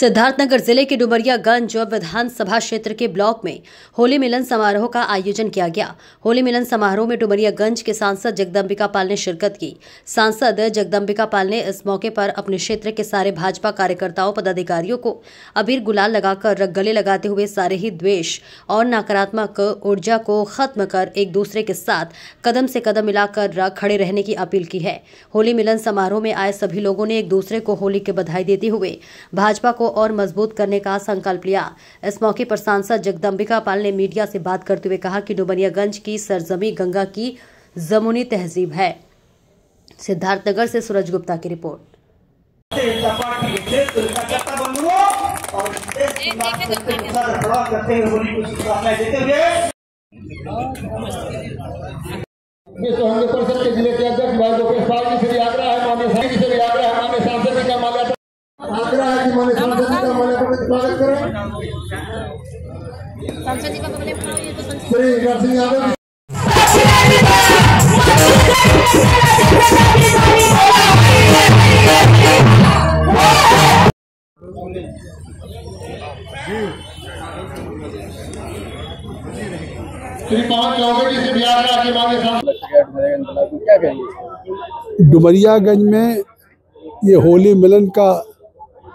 सिद्धार्थनगर जिले के डुमरियागंज विधानसभा क्षेत्र के ब्लॉक में होली मिलन समारोह का आयोजन किया गया। होली मिलन समारोह में डुमरियागंज के सांसद जगदम्बिका पाल ने शिरकत की। सांसद जगदम्बिका पाल ने इस मौके पर अपने क्षेत्र के सारे भाजपा कार्यकर्ताओं पदाधिकारियों को अबीर गुलाल लगाकर गले लगाते हुए सारे ही द्वेष और नकारात्मक ऊर्जा को खत्म कर एक दूसरे के साथ कदम से कदम मिलाकर खड़े रहने की अपील की है। होली मिलन समारोह में आए सभी लोगों ने एक दूसरे को होली की बधाई देते हुए भाजपा को और मजबूत करने का संकल्प लिया। इस मौके पर सांसद जगदम्बिका पाल ने मीडिया से बात करते हुए कहा कि डुमरियागंज की सरजमी गंगा की जमुनी तहजीब है। सिद्धार्थनगर से सूरज गुप्ता की रिपोर्ट। विश्व हिंदू परिषद के जिले के अध्यक्ष भाई लोकेश पाल जी से भी आग्रह है, माननीय सांसद जी से भी आग्रह है, माननीय सांसद जी का माल्यार्पण आग्रह है कि माननीय सांसद जी का माल्यार्पण स्वागत करें। सांसद जी का श्री नरसिंह यादव जी। श्री पवन चौबे जी से भी आग्रह कि माननीय सांसद क्या कहेंगे। डुमरियागंज में ये होली मिलन का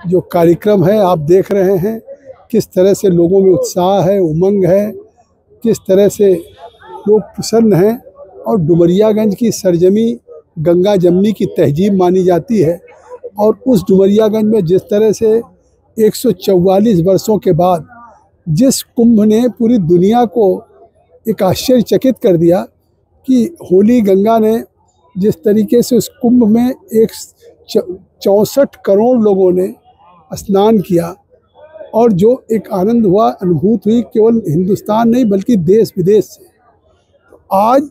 जो कार्यक्रम है, आप देख रहे हैं किस तरह से लोगों में उत्साह है, उमंग है, किस तरह से लोग प्रसन्न हैं। और डुमरियागंज की सरजमी गंगा जमुनी की तहजीब मानी जाती है। और उस डुमरियागंज में जिस तरह से 144 वर्षों के बाद जिस कुंभ ने पूरी दुनिया को एक आश्चर्यचकित कर दिया कि होली गंगा ने जिस तरीके से उस कुंभ में 64 करोड़ लोगों ने स्नान किया और जो एक आनंद हुआ, अनुभूत हुई केवल हिंदुस्तान नहीं बल्कि देश विदेश से। तो आज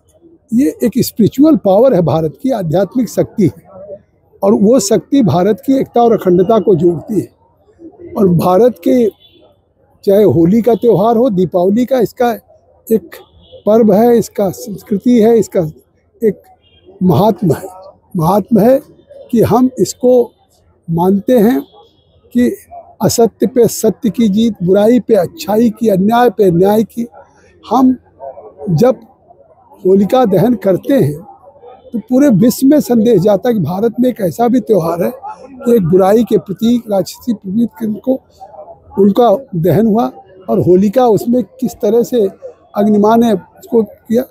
ये एक स्पिरिचुअल पावर है, भारत की आध्यात्मिक शक्ति है और वो शक्ति भारत की एकता और अखंडता को जोड़ती है। और भारत के चाहे होली का त्यौहार हो, दीपावली का, इसका एक पर्व है, इसका संस्कृति है, इसका एक महात्मा है कि हम इसको मानते हैं कि असत्य पे सत्य की जीत, बुराई पे अच्छाई की, अन्याय पे न्याय की। हम जब होलिका दहन करते हैं तो पूरे विश्व में संदेश जाता है कि भारत में एक ऐसा भी त्यौहार है कि एक बुराई के प्रतीक, राक्षसी प्रवृत्ति को उनका दहन हुआ और होलिका उसमें किस तरह से अग्निमा ने उसको किया।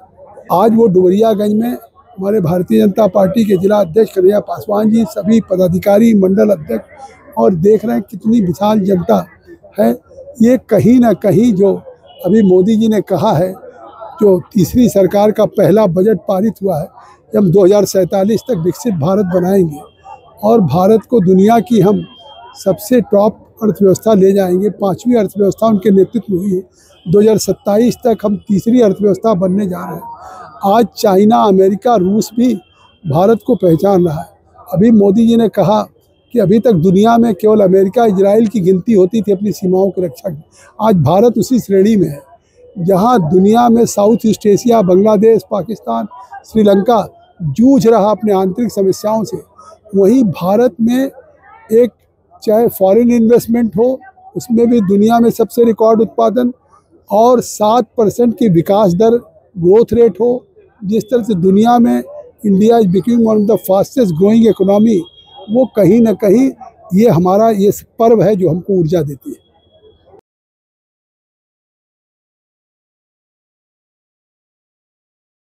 आज वो डुमरियागंज में हमारे भारतीय जनता पार्टी के जिला अध्यक्ष कन्हैया पासवान जी, सभी पदाधिकारी, मंडल अध्यक्ष और देख रहे हैं कितनी विशाल जनता है। ये कहीं ना कहीं जो अभी मोदी जी ने कहा है, जो तीसरी सरकार का पहला बजट पारित हुआ है, कि हम 2047 तक विकसित भारत बनाएंगे और भारत को दुनिया की हम सबसे टॉप अर्थव्यवस्था ले जाएंगे। 5वीं अर्थव्यवस्था उनके नेतृत्व में हुई है। 2027 तक हम तीसरी अर्थव्यवस्था बनने जा रहे हैं। आज चाइना, अमेरिका, रूस भी भारत को पहचान रहा है। अभी मोदी जी ने कहा कि अभी तक दुनिया में केवल अमेरिका, इजराइल की गिनती होती थी अपनी सीमाओं की रक्षा की। आज भारत उसी श्रेणी में है जहां दुनिया में south east Asia, Bangladesh, Pakistan, Sri Lanka जूझ रहा अपने आंतरिक समस्याओं से, वहीं भारत में एक चाहे फॉरेन इन्वेस्टमेंट हो, उसमें भी दुनिया में सबसे रिकॉर्ड उत्पादन और 7% की विकास दर, ग्रोथ रेट हो। जिस तरह से दुनिया में India is becoming one of the fastest growing economy, वो कहीं ना कहीं ये हमारा ये पर्व है जो हमको ऊर्जा देती है।